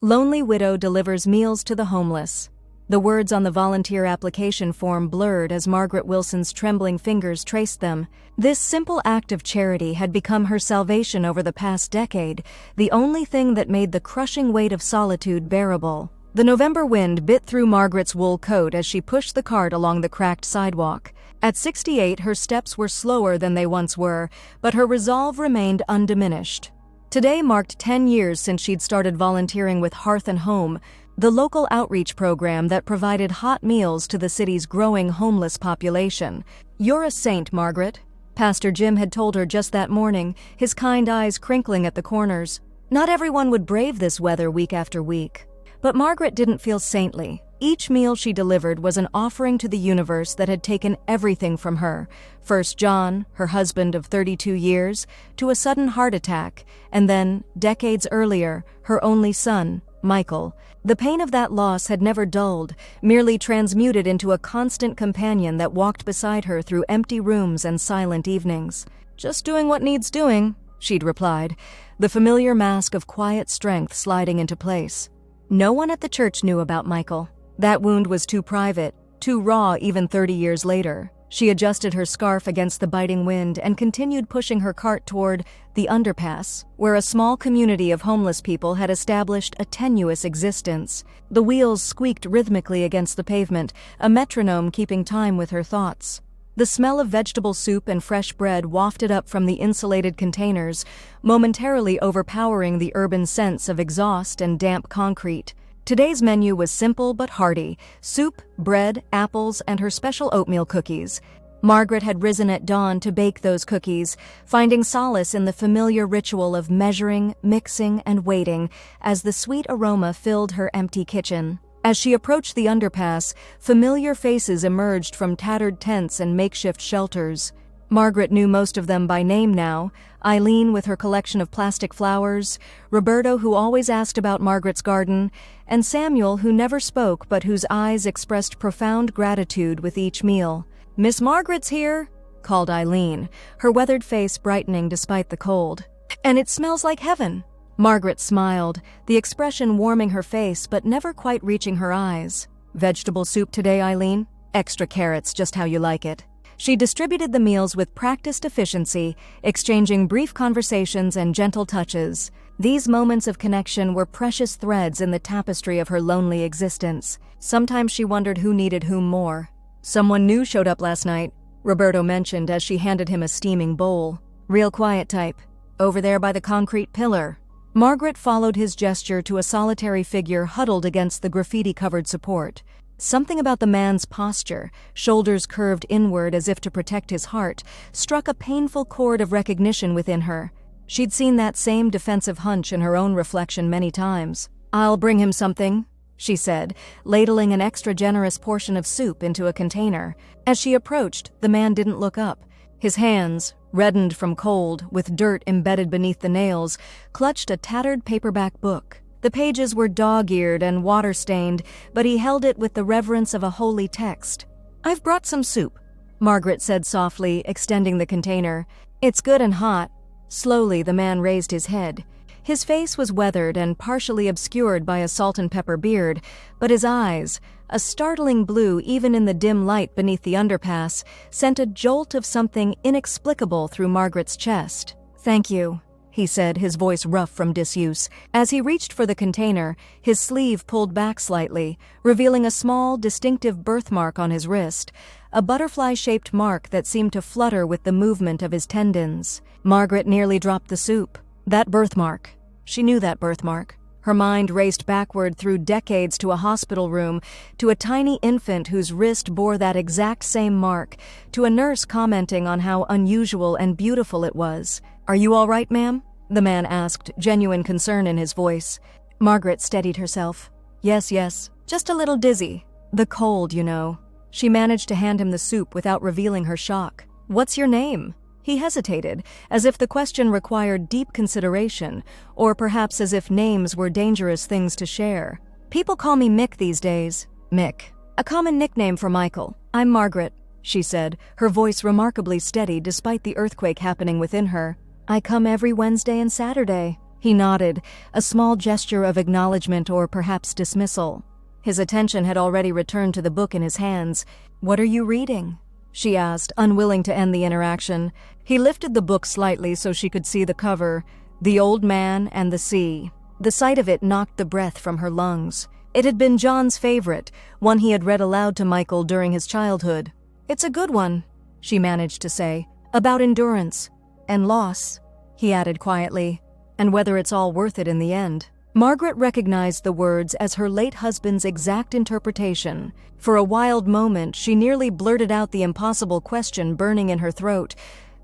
Lonely widow delivers meals to the homeless. The words on the volunteer application form blurred as Margaret Wilson's trembling fingers traced them. This simple act of charity had become her salvation over the past decade, the only thing that made the crushing weight of solitude bearable. The November wind bit through Margaret's wool coat as she pushed the cart along the cracked sidewalk. At 68, her steps were slower than they once were, but her resolve remained undiminished. Today marked 10 years since she'd started volunteering with Hearth and Home, the local outreach program that provided hot meals to the city's growing homeless population. "You're a saint, Margaret," Pastor Jim had told her just that morning, his kind eyes crinkling at the corners. Not everyone would brave this weather week after week. But Margaret didn't feel saintly. Each meal she delivered was an offering to the universe that had taken everything from her. First John, her husband of 32 years, to a sudden heart attack, and then, decades earlier, her only son, Michael. The pain of that loss had never dulled, merely transmuted into a constant companion that walked beside her through empty rooms and silent evenings. "Just doing what needs doing," she'd replied, the familiar mask of quiet strength sliding into place. No one at the church knew about Michael. That wound was too private, too raw even 30 years later. She adjusted her scarf against the biting wind and continued pushing her cart toward the underpass, where a small community of homeless people had established a tenuous existence. The wheels squeaked rhythmically against the pavement, a metronome keeping time with her thoughts. The smell of vegetable soup and fresh bread wafted up from the insulated containers, momentarily overpowering the urban sense of exhaust and damp concrete. Today's menu was simple but hearty: soup, bread, apples, and her special oatmeal cookies. Margaret had risen at dawn to bake those cookies, finding solace in the familiar ritual of measuring, mixing, and waiting as the sweet aroma filled her empty kitchen. As she approached the underpass, familiar faces emerged from tattered tents and makeshift shelters. Margaret knew most of them by name now: Eileen with her collection of plastic flowers, Roberto who always asked about Margaret's garden, and Samuel who never spoke but whose eyes expressed profound gratitude with each meal. "Miss Margaret's here," called Eileen, her weathered face brightening despite the cold. "And it smells like heaven." Margaret smiled, the expression warming her face but never quite reaching her eyes. "Vegetable soup today, Eileen? Extra carrots, just how you like it." She distributed the meals with practiced efficiency, exchanging brief conversations and gentle touches. These moments of connection were precious threads in the tapestry of her lonely existence. Sometimes she wondered who needed whom more. "Someone new showed up last night," Roberto mentioned as she handed him a steaming bowl. "Real quiet type. Over there by the concrete pillar." Margaret followed his gesture to a solitary figure huddled against the graffiti-covered support. Something about the man's posture, shoulders curved inward as if to protect his heart, struck a painful chord of recognition within her. She'd seen that same defensive hunch in her own reflection many times. "I'll bring him something," she said, ladling an extra generous portion of soup into a container. As she approached, the man didn't look up. His hands, reddened from cold, with dirt embedded beneath the nails, clutched a tattered paperback book. The pages were dog-eared and water-stained, but he held it with the reverence of a holy text. "I've brought some soup," Margaret said softly, extending the container. "It's good and hot." Slowly, the man raised his head. His face was weathered and partially obscured by a salt and pepper beard, but his eyes, a startling blue even in the dim light beneath the underpass, sent a jolt of something inexplicable through Margaret's chest. "Thank you," he said, his voice rough from disuse. As he reached for the container, his sleeve pulled back slightly, revealing a small, distinctive birthmark on his wrist, a butterfly-shaped mark that seemed to flutter with the movement of his tendons. Margaret nearly dropped the soup. That birthmark. She knew that birthmark. Her mind raced backward through decades to a hospital room, to a tiny infant whose wrist bore that exact same mark, to a nurse commenting on how unusual and beautiful it was. "Are you all right, ma'am?" the man asked, genuine concern in his voice. Margaret steadied herself. Yes, just a little dizzy. The cold, you know." She managed to hand him the soup without revealing her shock. "What's your name?" He hesitated, as if the question required deep consideration, or perhaps as if names were dangerous things to share. "People call me Mick these days." "Mick. A common nickname for Michael. I'm Margaret," she said, her voice remarkably steady despite the earthquake happening within her. "I come every Wednesday and Saturday." He nodded, a small gesture of acknowledgement or perhaps dismissal. His attention had already returned to the book in his hands. "What are you reading?" she asked, unwilling to end the interaction. He lifted the book slightly so she could see the cover, The Old Man and the Sea. The sight of it knocked the breath from her lungs. It had been John's favorite, one he had read aloud to Michael during his childhood. "It's a good one," she managed to say. "About endurance. And loss," he added quietly. "And whether it's all worth it in the end." Margaret recognized the words as her late husband's exact interpretation. For a wild moment, she nearly blurted out the impossible question burning in her throat.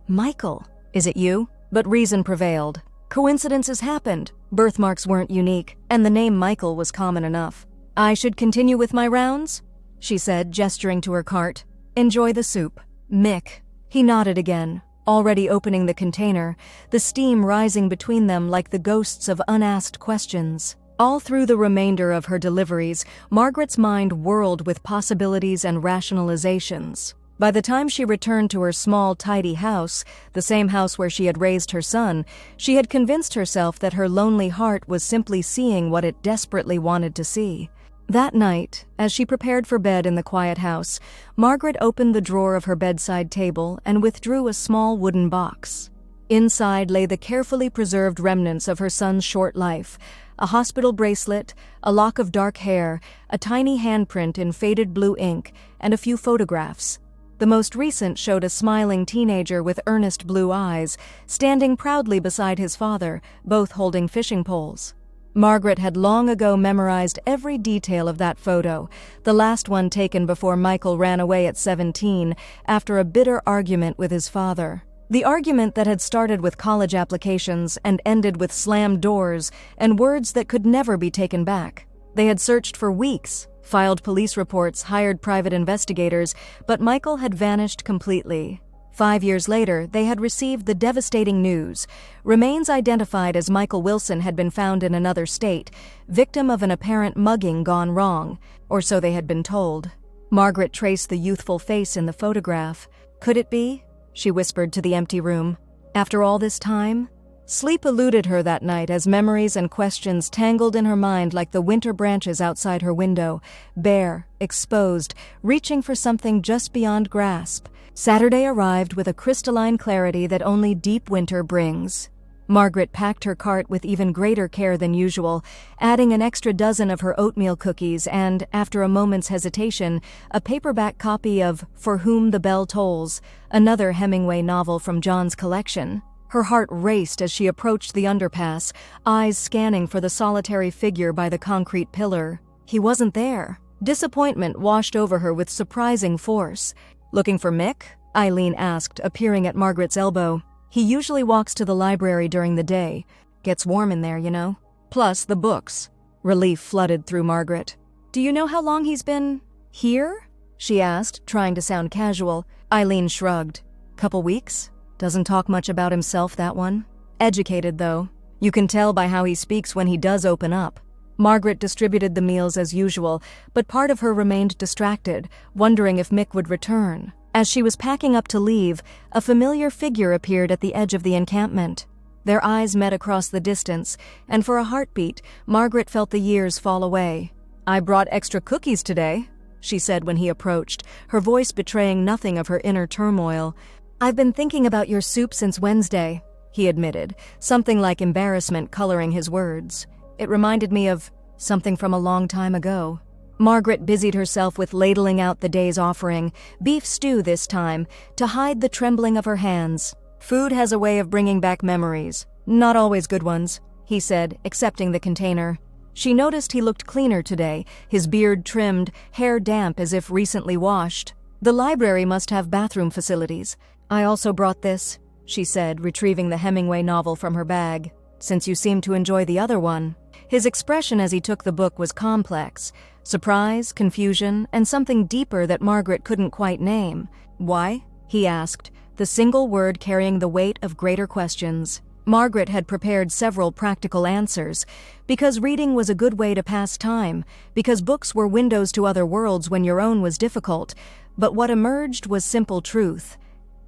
"Michael, is it you?" But reason prevailed. Coincidences happened, birthmarks weren't unique, and the name Michael was common enough. "I should continue with my rounds?" she said, gesturing to her cart. "Enjoy the soup." "Mick." He nodded again, already opening the container, the steam rising between them like the ghosts of unasked questions. All through the remainder of her deliveries, Margaret's mind whirled with possibilities and rationalizations. By the time she returned to her small, tidy house, the same house where she had raised her son, she had convinced herself that her lonely heart was simply seeing what it desperately wanted to see. That night, as she prepared for bed in the quiet house, Margaret opened the drawer of her bedside table and withdrew a small wooden box. Inside lay the carefully preserved remnants of her son's short life: a hospital bracelet, a lock of dark hair, a tiny handprint in faded blue ink, and a few photographs. The most recent showed a smiling teenager with earnest blue eyes, standing proudly beside his father, both holding fishing poles. Margaret had long ago memorized every detail of that photo, the last one taken before Michael ran away at 17 after a bitter argument with his father. The argument that had started with college applications and ended with slammed doors and words that could never be taken back. They had searched for weeks, filed police reports, hired private investigators, but Michael had vanished completely. 5 years later, they had received the devastating news. Remains identified as Michael Wilson had been found in another state, victim of an apparent mugging gone wrong, or so they had been told. Margaret traced the youthful face in the photograph. Could it be? She whispered to the empty room. After all this time? Sleep eluded her that night as memories and questions tangled in her mind like the winter branches outside her window, bare, exposed, reaching for something just beyond grasp. Saturday arrived with a crystalline clarity that only deep winter brings. Margaret packed her cart with even greater care than usual, adding an extra dozen of her oatmeal cookies and, after a moment's hesitation, a paperback copy of For Whom the Bell Tolls, another Hemingway novel from John's collection. Her heart raced as she approached the underpass, eyes scanning for the solitary figure by the concrete pillar. He wasn't there. Disappointment washed over her with surprising force. "Looking for Mick?" Eileen asked, appearing at Margaret's elbow. "He usually walks to the library during the day. Gets warm in there, you know. Plus the books." Relief flooded through Margaret. "Do you know how long he's been here?" she asked, trying to sound casual. Eileen shrugged. "Couple weeks? Doesn't talk much about himself, that one. Educated, though. You can tell by how he speaks when he does open up." Margaret distributed the meals as usual, but part of her remained distracted, wondering if Mick would return. As she was packing up to leave, a familiar figure appeared at the edge of the encampment. Their eyes met across the distance, and for a heartbeat, Margaret felt the years fall away. "I brought extra cookies today," she said when he approached, her voice betraying nothing of her inner turmoil. "I've been thinking about your soup since Wednesday," he admitted, something like embarrassment coloring his words. "It reminded me of something from a long time ago." Margaret busied herself with ladling out the day's offering, beef stew this time, to hide the trembling of her hands. "Food has a way of bringing back memories. Not always good ones," he said, accepting the container. She noticed he looked cleaner today, his beard trimmed, hair damp as if recently washed. The library must have bathroom facilities. "I also brought this," she said, retrieving the Hemingway novel from her bag, "since you seem to enjoy the other one." His expression as he took the book was complex. Surprise, confusion, and something deeper that Margaret couldn't quite name. "Why?" he asked, the single word carrying the weight of greater questions. Margaret had prepared several practical answers. Because reading was a good way to pass time, because books were windows to other worlds when your own was difficult. But what emerged was simple truth.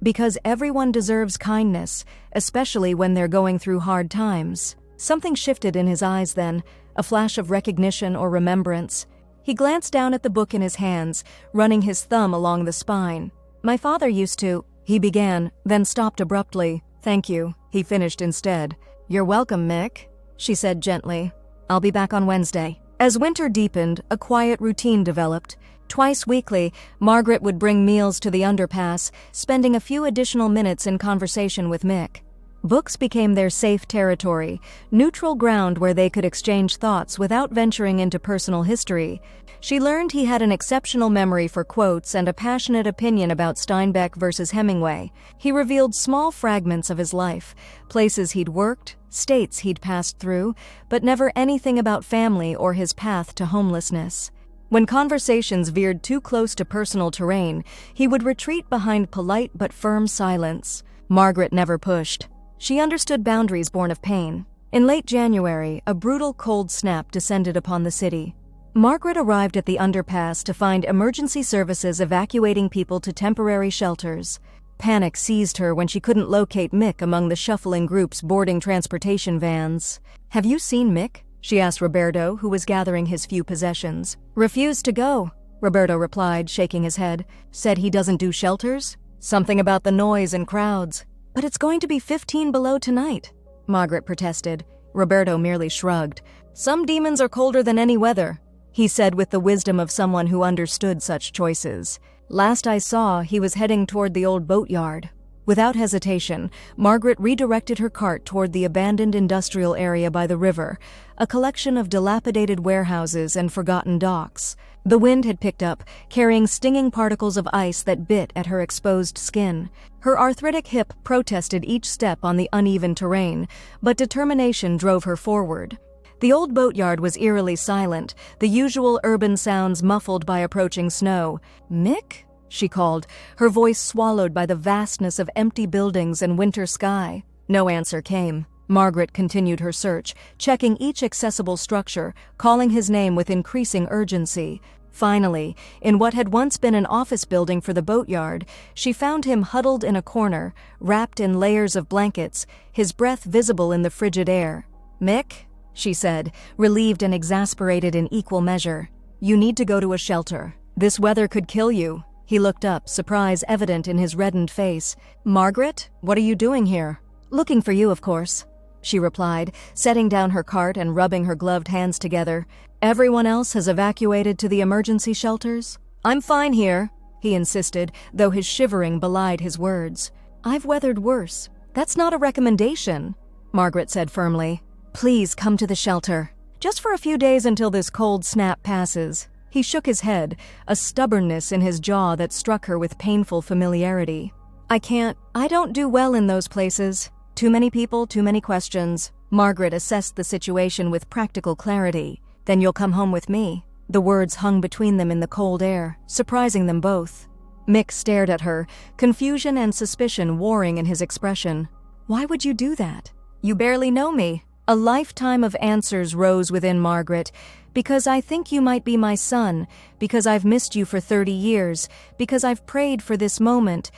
Because everyone deserves kindness, especially when they're going through hard times. Something shifted in his eyes then, a flash of recognition or remembrance. He glanced down at the book in his hands, running his thumb along the spine. "My father used to," he began, then stopped abruptly. "Thank you," he finished instead. "You're welcome, Mick," she said gently. "I'll be back on Wednesday." As winter deepened, a quiet routine developed. Twice weekly, Margaret would bring meals to the underpass, spending a few additional minutes in conversation with Mick. Books became their safe territory, neutral ground where they could exchange thoughts without venturing into personal history. She learned he had an exceptional memory for quotes and a passionate opinion about Steinbeck versus Hemingway. He revealed small fragments of his life, places he'd worked, states he'd passed through, but never anything about family or his path to homelessness. When conversations veered too close to personal terrain, he would retreat behind polite but firm silence. Margaret never pushed. She understood boundaries born of pain. In late January, a brutal cold snap descended upon the city. Margaret arrived at the underpass to find emergency services evacuating people to temporary shelters. Panic seized her when she couldn't locate Mick among the shuffling groups boarding transportation vans. "Have you seen Mick?" she asked Roberto, who was gathering his few possessions. "Refused to go," Roberto replied, shaking his head. "Said he doesn't do shelters? Something about the noise and crowds." "But it's going to be 15 below tonight," Margaret protested. Roberto merely shrugged. "Some demons are colder than any weather," he said with the wisdom of someone who understood such choices. "Last I saw, he was heading toward the old boatyard." Without hesitation, Margaret redirected her cart toward the abandoned industrial area by the river, a collection of dilapidated warehouses and forgotten docks. The wind had picked up, carrying stinging particles of ice that bit at her exposed skin. Her arthritic hip protested each step on the uneven terrain, but determination drove her forward. The old boatyard was eerily silent, the usual urban sounds muffled by approaching snow. "Mick?" she called, her voice swallowed by the vastness of empty buildings and winter sky. No answer came. Margaret continued her search, checking each accessible structure, calling his name with increasing urgency. Finally, in what had once been an office building for the boatyard, she found him huddled in a corner, wrapped in layers of blankets, his breath visible in the frigid air. "Mick?" she said, relieved and exasperated in equal measure. "You need to go to a shelter. This weather could kill you." He looked up, surprise evident in his reddened face. "Margaret, what are you doing here?" "Looking for you, of course," she replied, setting down her cart and rubbing her gloved hands together. "Everyone else has evacuated to the emergency shelters?" "I'm fine here," he insisted, though his shivering belied his words. "I've weathered worse." "That's not a recommendation," Margaret said firmly. "Please come to the shelter. Just for a few days until this cold snap passes." He shook his head, a stubbornness in his jaw that struck her with painful familiarity. I don't do well in those places. Too many people, too many questions." Margaret assessed the situation with practical clarity. "Then you'll come home with me." The words hung between them in the cold air, surprising them both. Mick stared at her, confusion and suspicion warring in his expression. "Why would you do that? You barely know me." A lifetime of answers rose within Margaret. "Because I think you might be my son, because I've missed you for 30 years, because I've prayed for this moment."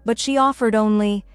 But she offered only,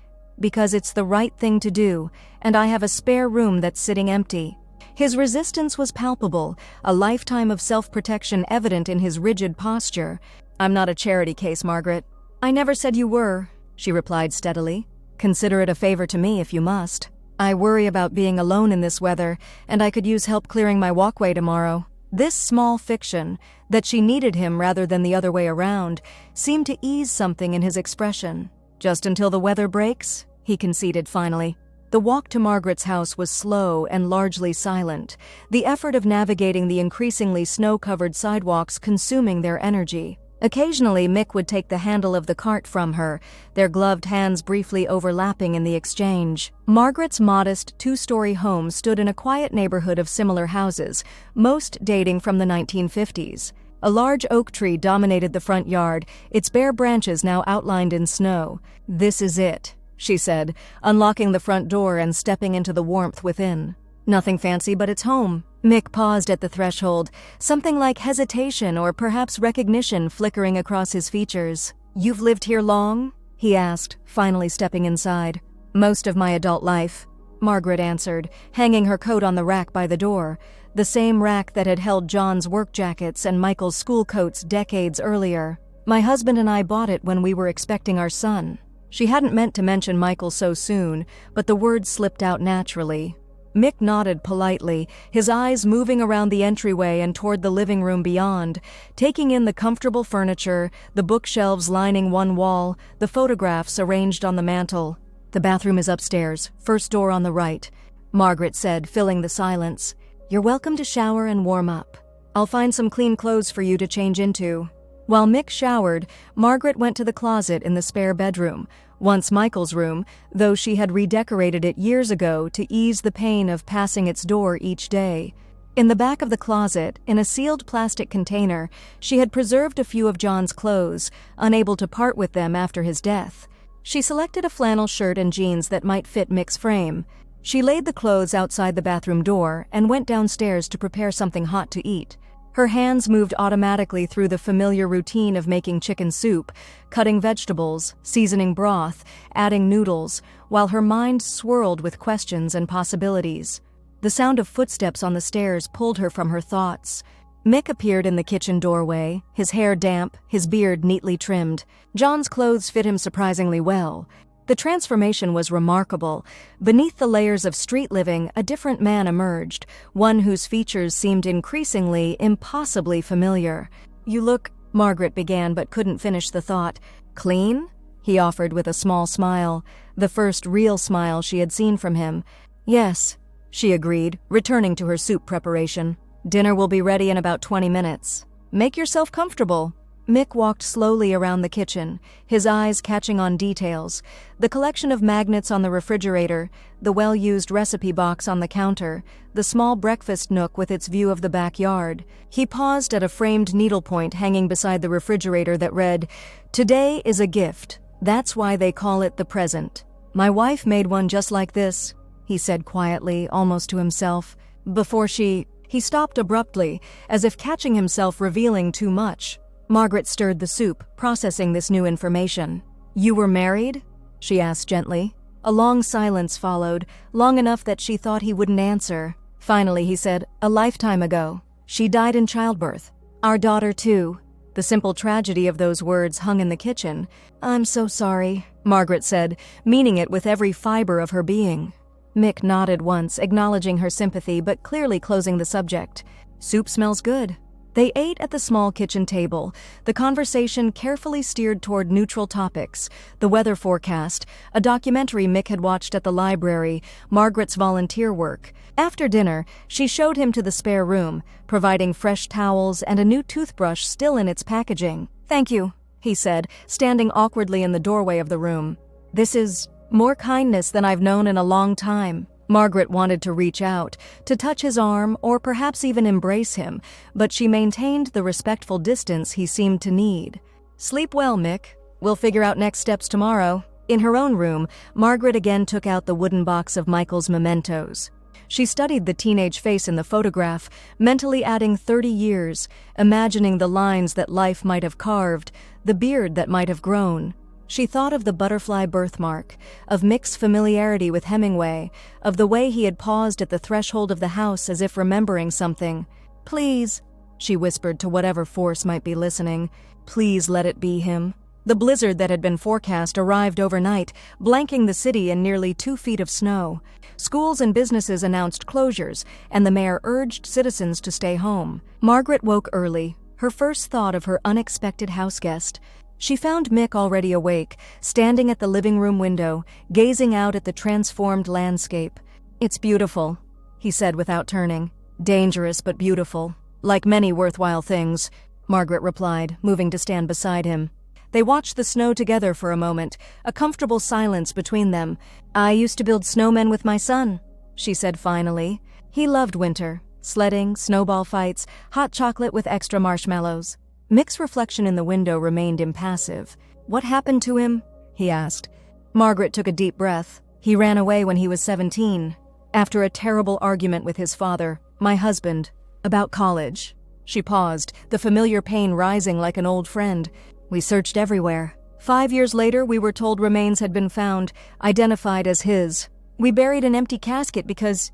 "Because it's the right thing to do, and I have a spare room that's sitting empty." His resistance was palpable, a lifetime of self-protection evident in his rigid posture. "I'm not a charity case, Margaret." "I never said you were," she replied steadily. "Consider it a favor to me if you must. I worry about being alone in this weather, and I could use help clearing my walkway tomorrow." This small fiction, that she needed him rather than the other way around, seemed to ease something in his expression. "Just until the weather breaks?" he conceded finally. The walk to Margaret's house was slow and largely silent, the effort of navigating the increasingly snow-covered sidewalks consuming their energy. Occasionally, Mick would take the handle of the cart from her, their gloved hands briefly overlapping in the exchange. Margaret's modest, two-story home stood in a quiet neighborhood of similar houses, most dating from the 1950s. A large oak tree dominated the front yard, its bare branches now outlined in snow. "This is it," she said, unlocking the front door and stepping into the warmth within. "Nothing fancy, but it's home." Mick paused at the threshold, something like hesitation or perhaps recognition flickering across his features. "You've lived here long?" he asked, finally stepping inside. "Most of my adult life." Margaret answered, hanging her coat on the rack by the door, the same rack that had held John's work jackets and Michael's school coats decades earlier. "My husband and I bought it when we were expecting our son." She hadn't meant to mention Michael so soon, but the words slipped out naturally. Mick nodded politely, his eyes moving around the entryway and toward the living room beyond, taking in the comfortable furniture, the bookshelves lining one wall, the photographs arranged on the mantel. "The bathroom is upstairs, first door on the right," Margaret said, filling the silence. "You're welcome to shower and warm up. I'll find some clean clothes for you to change into." While Mick showered, Margaret went to the closet in the spare bedroom, once Michael's room, though she had redecorated it years ago to ease the pain of passing its door each day. In the back of the closet, in a sealed plastic container, she had preserved a few of John's clothes, unable to part with them after his death. She selected a flannel shirt and jeans that might fit Mick's frame. She laid the clothes outside the bathroom door and went downstairs to prepare something hot to eat. Her hands moved automatically through the familiar routine of making chicken soup, cutting vegetables, seasoning broth, adding noodles, while her mind swirled with questions and possibilities. The sound of footsteps on the stairs pulled her from her thoughts. Mick appeared in the kitchen doorway, his hair damp, his beard neatly trimmed. John's clothes fit him surprisingly well. The transformation was remarkable. Beneath the layers of street living, a different man emerged, one whose features seemed increasingly, impossibly familiar. "You look," Margaret began but couldn't finish the thought. "Clean?" he offered with a small smile, the first real smile she had seen from him. "Yes," she agreed, returning to her soup preparation. "Dinner will be ready in about 20 minutes. Make yourself comfortable." Mick walked slowly around the kitchen, his eyes catching on details: the collection of magnets on the refrigerator, the well-used recipe box on the counter, the small breakfast nook with its view of the backyard. He paused at a framed needlepoint hanging beside the refrigerator that read, "Today is a gift. That's why they call it the present. My wife made one just like this," he said quietly, almost to himself. Before he stopped abruptly, as if catching himself revealing too much. Margaret stirred the soup, processing this new information. "You were married?" she asked gently. A long silence followed, long enough that she thought he wouldn't answer. Finally he said, "A lifetime ago. She died in childbirth. Our daughter too." The simple tragedy of those words hung in the kitchen. "I'm so sorry," Margaret said, meaning it with every fiber of her being. Mick nodded once, acknowledging her sympathy but clearly closing the subject. "Soup smells good." They ate at the small kitchen table, the conversation carefully steered toward neutral topics: the weather forecast, a documentary Mick had watched at the library, Margaret's volunteer work. After dinner, she showed him to the spare room, providing fresh towels and a new toothbrush still in its packaging. "Thank you," he said, standing awkwardly in the doorway of the room. "This is more kindness than I've known in a long time." Margaret wanted to reach out, to touch his arm or perhaps even embrace him, but she maintained the respectful distance he seemed to need. "Sleep well, Mick. We'll figure out next steps tomorrow." In her own room, Margaret again took out the wooden box of Michael's mementos. She studied the teenage face in the photograph, mentally adding 30 years, imagining the lines that life might have carved, the beard that might have grown. She thought of the butterfly birthmark, of Mick's familiarity with Hemingway, of the way he had paused at the threshold of the house as if remembering something. "Please," she whispered to whatever force might be listening, "please let it be him." The blizzard that had been forecast arrived overnight, blanking the city in nearly 2 feet of snow. Schools and businesses announced closures, and the mayor urged citizens to stay home. Margaret woke early, her first thought of her unexpected houseguest. She found Mick already awake, standing at the living room window, gazing out at the transformed landscape. "It's beautiful," he said without turning. "Dangerous but beautiful. Like many worthwhile things," Margaret replied, moving to stand beside him. They watched the snow together for a moment, a comfortable silence between them. "I used to build snowmen with my son," she said finally. He loved winter, sledding, snowball fights, hot chocolate with extra marshmallows. Mick's reflection in the window remained impassive. "What happened to him?" he asked. Margaret took a deep breath. "He ran away when he was 17. After a terrible argument with his father, my husband, about college." She paused, the familiar pain rising like an old friend. "We searched everywhere. 5 years later, we were told remains had been found, identified as his. We buried an empty casket because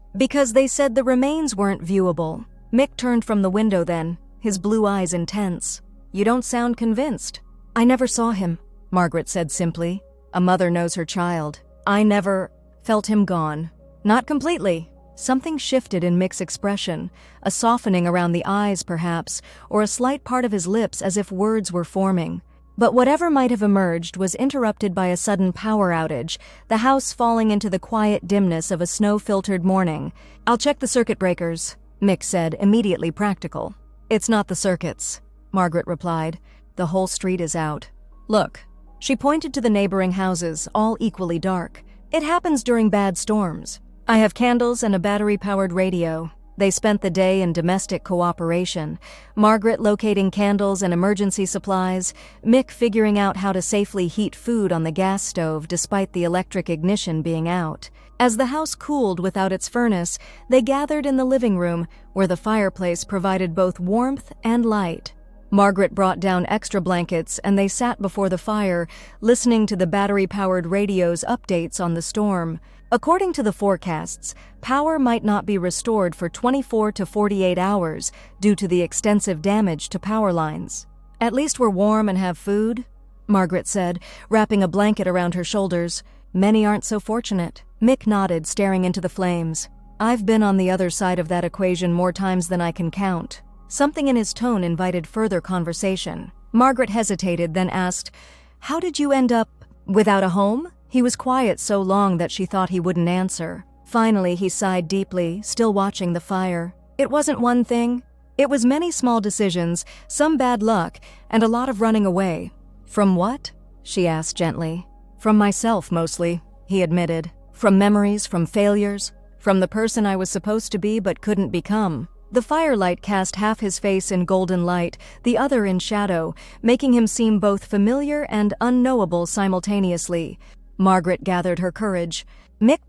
they said the remains weren't viewable. Mick turned from the window then, his blue eyes intense. You don't sound convinced. I never saw him, Margaret said simply. A mother knows her child. I never felt him gone. Not completely. Something shifted in Mick's expression, a softening around the eyes perhaps, or a slight part of his lips as if words were forming. But whatever might have emerged was interrupted by a sudden power outage, the house falling into the quiet dimness of a snow-filtered morning. I'll check the circuit breakers, Mick said, immediately practical. It's not the circuits, Margaret replied. The whole street is out. Look. She pointed to the neighboring houses, all equally dark. It happens during bad storms. I have candles and a battery-powered radio. They spent the day in domestic cooperation, Margaret locating candles and emergency supplies, Mick figuring out how to safely heat food on the gas stove despite the electric ignition being out. As the house cooled without its furnace, they gathered in the living room, where the fireplace provided both warmth and light. Margaret brought down extra blankets and they sat before the fire, listening to the battery-powered radio's updates on the storm. According to the forecasts, power might not be restored for 24 to 48 hours due to the extensive damage to power lines. At least we're warm and have food, Margaret said, wrapping a blanket around her shoulders. Many aren't so fortunate. Mick nodded, staring into the flames. I've been on the other side of that equation more times than I can count. Something in his tone invited further conversation. Margaret hesitated, then asked, How did you end up without a home? He was quiet so long that she thought he wouldn't answer. Finally, he sighed deeply, still watching the fire. It wasn't one thing. It was many small decisions, some bad luck, and a lot of running away. From what? She asked gently. From myself, mostly, he admitted. From memories, from failures, from the person I was supposed to be but couldn't become. The firelight cast half his face in golden light, the other in shadow, making him seem both familiar and unknowable simultaneously. Margaret gathered her courage. Mick ...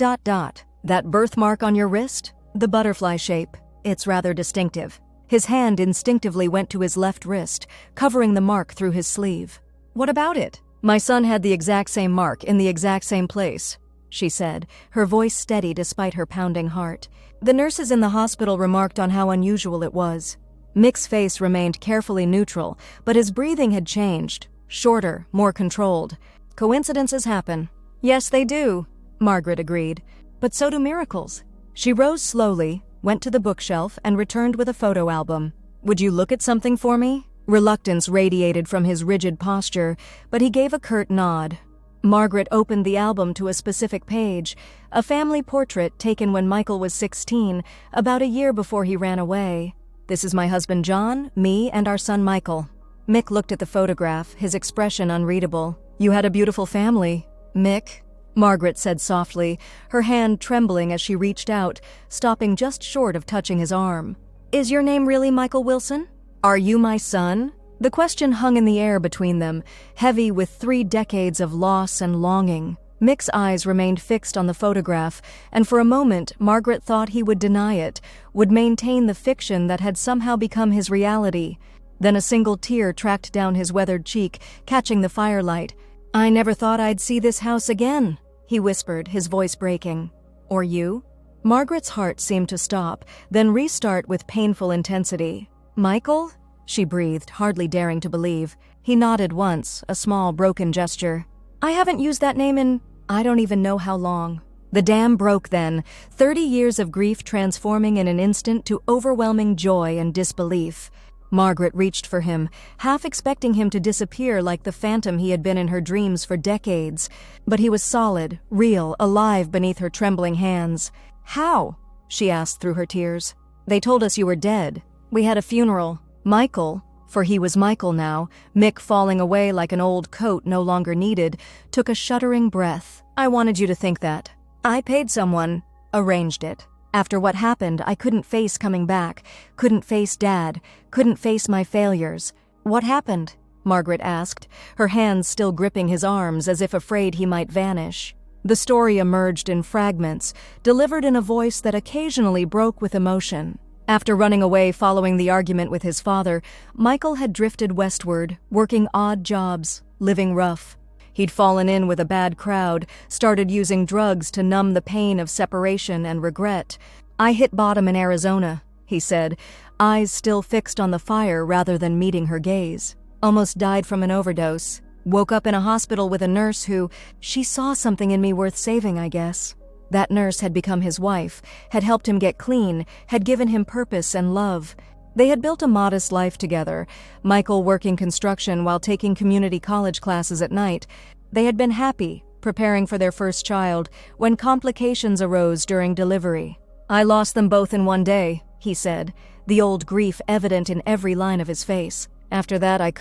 That birthmark on your wrist? The butterfly shape. It's rather distinctive. His hand instinctively went to his left wrist, covering the mark through his sleeve. What about it? My son had the exact same mark in the exact same place, she said, her voice steady despite her pounding heart. The nurses in the hospital remarked on how unusual it was. Mick's face remained carefully neutral, but his breathing had changed, shorter, more controlled. Coincidences happen. Yes, they do, Margaret agreed. But so do miracles. She rose slowly, went to the bookshelf, and returned with a photo album. Would you look at something for me? Reluctance radiated from his rigid posture, but he gave a curt nod. Margaret opened the album to a specific page, a family portrait taken when Michael was 16, about a year before he ran away. This is my husband John, me, and our son Michael. Mick looked at the photograph, his expression unreadable. You had a beautiful family, Mick, Margaret said softly, her hand trembling as she reached out, stopping just short of touching his arm. Is your name really Michael Wilson? Are you my son? The question hung in the air between them, heavy with 3 decades of loss and longing. Mick's eyes remained fixed on the photograph, and for a moment Margaret thought he would deny it, would maintain the fiction that had somehow become his reality. Then a single tear tracked down his weathered cheek, catching the firelight. I never thought I'd see this house again, he whispered, his voice breaking. Or you? Margaret's heart seemed to stop, then restart with painful intensity. Michael? She breathed, hardly daring to believe. He nodded once, a small, broken gesture. I haven't used that name in I don't even know how long. The dam broke then, 30 years of grief transforming in an instant to overwhelming joy and disbelief. Margaret reached for him, half expecting him to disappear like the phantom he had been in her dreams for decades. But he was solid, real, alive beneath her trembling hands. How? She asked through her tears. They told us you were dead. We had a funeral. Michael, for he was Michael now, Mick falling away like an old coat no longer needed, took a shuddering breath. I wanted you to think that. I paid someone, arranged it. After what happened, I couldn't face coming back, couldn't face Dad, couldn't face my failures. What happened? Margaret asked, her hands still gripping his arms as if afraid he might vanish. The story emerged in fragments, delivered in a voice that occasionally broke with emotion. After running away following the argument with his father, Michael had drifted westward, working odd jobs, living rough. He'd fallen in with a bad crowd, started using drugs to numb the pain of separation and regret. "I hit bottom in Arizona," he said, eyes still fixed on the fire rather than meeting her gaze. "Almost died from an overdose. Woke up in a hospital with a nurse who, she saw something in me worth saving, I guess." That nurse had become his wife, had helped him get clean, had given him purpose and love. They had built a modest life together, Michael working construction while taking community college classes at night. They had been happy, preparing for their first child, when complications arose during delivery. "I lost them both in one day," he said, the old grief evident in every line of his face. "After that, I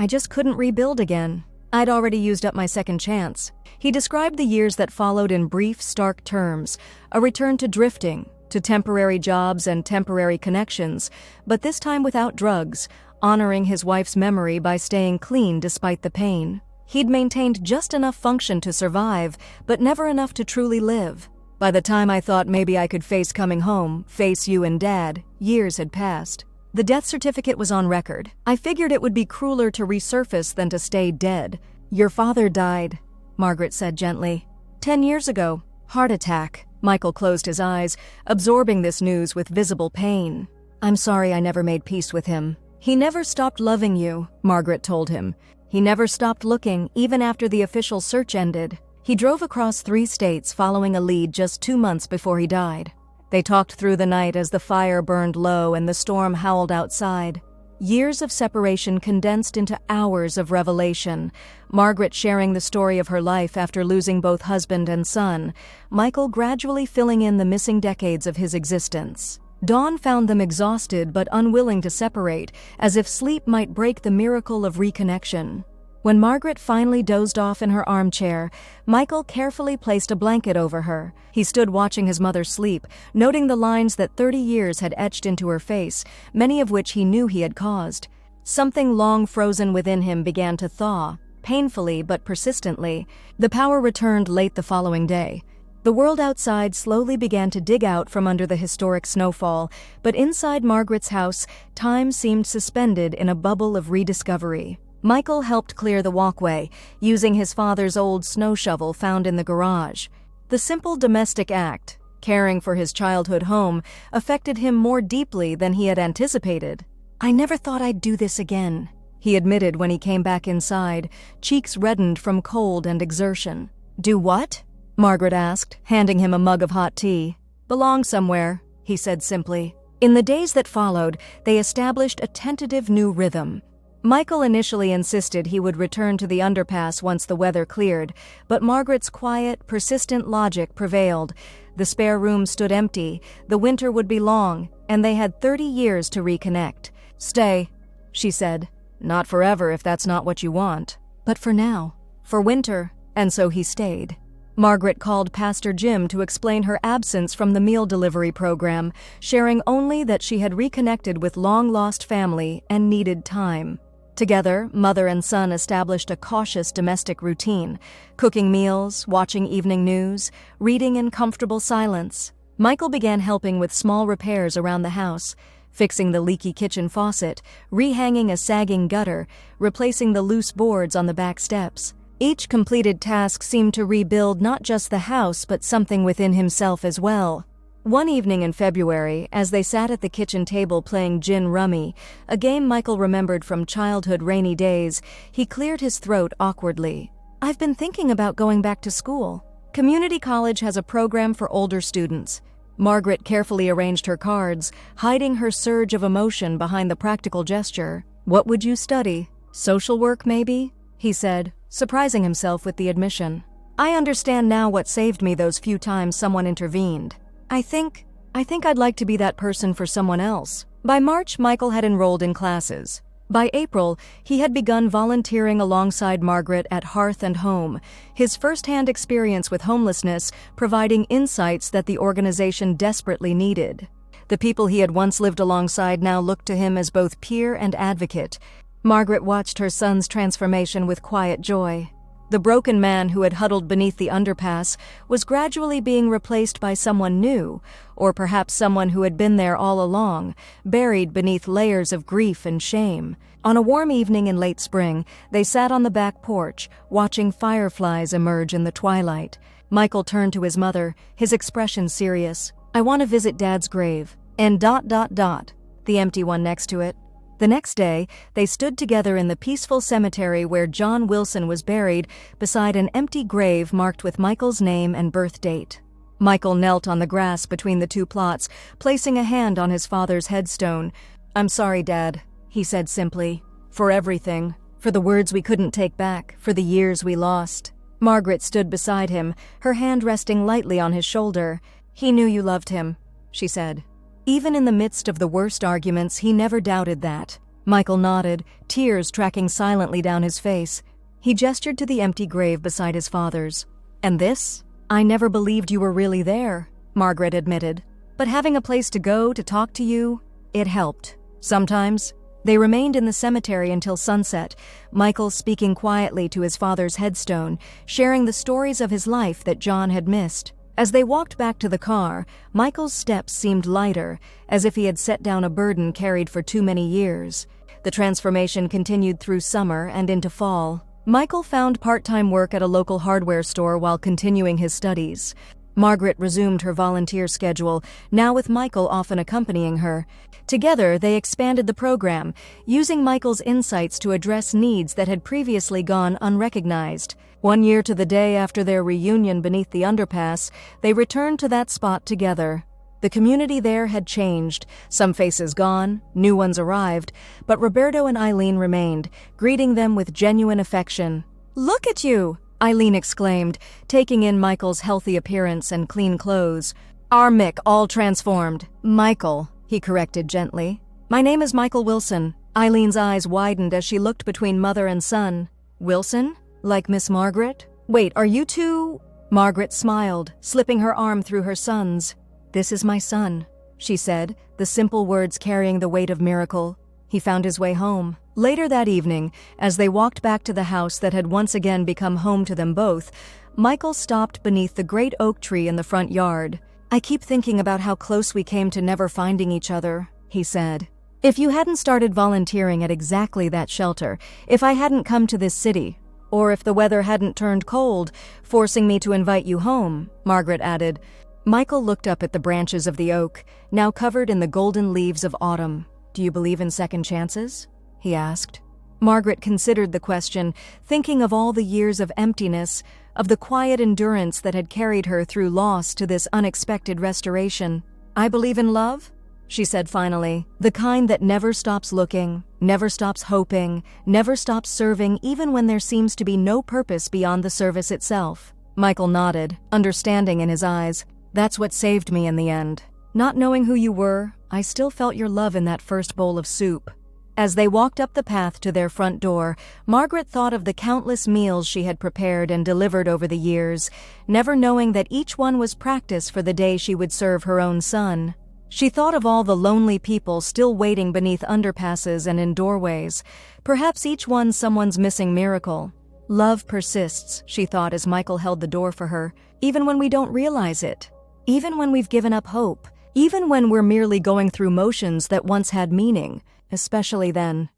just couldn't rebuild again. I'd already used up my second chance." He described the years that followed in brief, stark terms, a return to drifting, to temporary jobs and temporary connections, but this time without drugs, honoring his wife's memory by staying clean despite the pain. He'd maintained just enough function to survive, but never enough to truly live. "By the time I thought maybe I could face coming home, face you and Dad, years had passed. The death certificate was on record. I figured it would be crueler to resurface than to stay dead." "Your father died," Margaret said gently. 10 years ago. Heart attack." Michael closed his eyes, absorbing this news with visible pain. "I'm sorry I never made peace with him." "He never stopped loving you," Margaret told him. "He never stopped looking, even after the official search ended." He drove across 3 states following a lead just 2 months before he died. They talked through the night as the fire burned low and the storm howled outside. Years of separation condensed into hours of revelation. Margaret sharing the story of her life after losing both husband and son, Michael gradually filling in the missing decades of his existence. Dawn found them exhausted but unwilling to separate, as if sleep might break the miracle of reconnection. When Margaret finally dozed off in her armchair, Michael carefully placed a blanket over her. He stood watching his mother sleep, noting the lines that 30 years had etched into her face, many of which he knew he had caused. Something long frozen within him began to thaw, painfully but persistently. The power returned late the following day. The world outside slowly began to dig out from under the historic snowfall, but inside Margaret's house, time seemed suspended in a bubble of rediscovery. Michael helped clear the walkway, using his father's old snow shovel found in the garage. The simple domestic act, caring for his childhood home, affected him more deeply than he had anticipated. "I never thought I'd do this again," he admitted when he came back inside, cheeks reddened from cold and exertion. "Do what?" Margaret asked, handing him a mug of hot tea. "Belong somewhere," he said simply. In the days that followed, they established a tentative new rhythm. Michael initially insisted he would return to the underpass once the weather cleared, but Margaret's quiet, persistent logic prevailed. The spare room stood empty, the winter would be long, and they had 30 years to reconnect. "Stay," she said. "Not forever if that's not what you want. But for now, for winter," and so he stayed. Margaret called Pastor Jim to explain her absence from the meal delivery program, sharing only that she had reconnected with long-lost family and needed time. Together, mother and son established a cautious domestic routine, cooking meals, watching evening news, reading in comfortable silence. Michael began helping with small repairs around the house, fixing the leaky kitchen faucet, rehanging a sagging gutter, replacing the loose boards on the back steps. Each completed task seemed to rebuild not just the house but something within himself as well. One evening in February, as they sat at the kitchen table playing gin rummy, a game Michael remembered from childhood rainy days, he cleared his throat awkwardly. "I've been thinking about going back to school. Community college has a program for older students." Margaret carefully arranged her cards, hiding her surge of emotion behind the practical gesture. "What would you study? Social work, maybe?" he said, surprising himself with the admission. "I understand now what saved me those few times someone intervened. I think I'd like to be that person for someone else." By March, Michael had enrolled in classes. By April, he had begun volunteering alongside Margaret at Hearth and Home, his first-hand experience with homelessness providing insights that the organization desperately needed. The people he had once lived alongside now looked to him as both peer and advocate. Margaret watched her son's transformation with quiet joy. The broken man who had huddled beneath the underpass was gradually being replaced by someone new, or perhaps someone who had been there all along, buried beneath layers of grief and shame. On a warm evening in late spring, they sat on the back porch, watching fireflies emerge in the twilight. Michael turned to his mother, his expression serious. "I want to visit Dad's grave. And ... the empty one next to it." The next day, they stood together in the peaceful cemetery where John Wilson was buried, beside an empty grave marked with Michael's name and birth date. Michael knelt on the grass between the two plots, placing a hand on his father's headstone. "I'm sorry, Dad," he said simply. "For everything. For the words we couldn't take back. For the years we lost." Margaret stood beside him, her hand resting lightly on his shoulder. "He knew you loved him," she said. Even in the midst of the worst arguments, he never doubted that. Michael nodded, tears tracking silently down his face. He gestured to the empty grave beside his father's. "And this? I never believed you were really there," Margaret admitted. "But having a place to go, to talk to you, it helped. Sometimes." They remained in the cemetery until sunset, Michael speaking quietly to his father's headstone, sharing the stories of his life that John had missed. As they walked back to the car, Michael's steps seemed lighter, as if he had set down a burden carried for too many years. The transformation continued through summer and into fall. Michael found part-time work at a local hardware store while continuing his studies. Margaret resumed her volunteer schedule, now with Michael often accompanying her. Together, they expanded the program, using Michael's insights to address needs that had previously gone unrecognized. 1 year to the day after their reunion beneath the underpass, they returned to that spot together. The community there had changed, some faces gone, new ones arrived, but Roberto and Eileen remained, greeting them with genuine affection. "Look at you!" Eileen exclaimed, taking in Michael's healthy appearance and clean clothes. "Our Mick all transformed." "Michael," he corrected gently. "My name is Michael Wilson." Eileen's eyes widened as she looked between mother and son. "Wilson? Like Miss Margaret? Wait, are you two—" Margaret smiled, slipping her arm through her son's. "This is my son," she said, the simple words carrying the weight of miracle. He found his way home. Later that evening, as they walked back to the house that had once again become home to them both, Michael stopped beneath the great oak tree in the front yard. "I keep thinking about how close we came to never finding each other," he said. "If you hadn't started volunteering at exactly that shelter, if I hadn't come to this city, or if the weather hadn't turned cold, forcing me to invite you home," Margaret added. Michael looked up at the branches of the oak, now covered in the golden leaves of autumn. "Do you believe in second chances?" he asked. Margaret considered the question, thinking of all the years of emptiness, of the quiet endurance that had carried her through loss to this unexpected restoration. "I believe in love," she said finally, "the kind that never stops looking, never stops hoping, never stops serving even when there seems to be no purpose beyond the service itself." Michael nodded, understanding in his eyes. "That's what saved me in the end. Not knowing who you were, I still felt your love in that first bowl of soup." As they walked up the path to their front door, Margaret thought of the countless meals she had prepared and delivered over the years, never knowing that each one was practice for the day she would serve her own son. She thought of all the lonely people still waiting beneath underpasses and in doorways, perhaps each one someone's missing miracle. Love persists, she thought as Michael held the door for her, even when we don't realize it, even when we've given up hope, even when we're merely going through motions that once had meaning, especially then.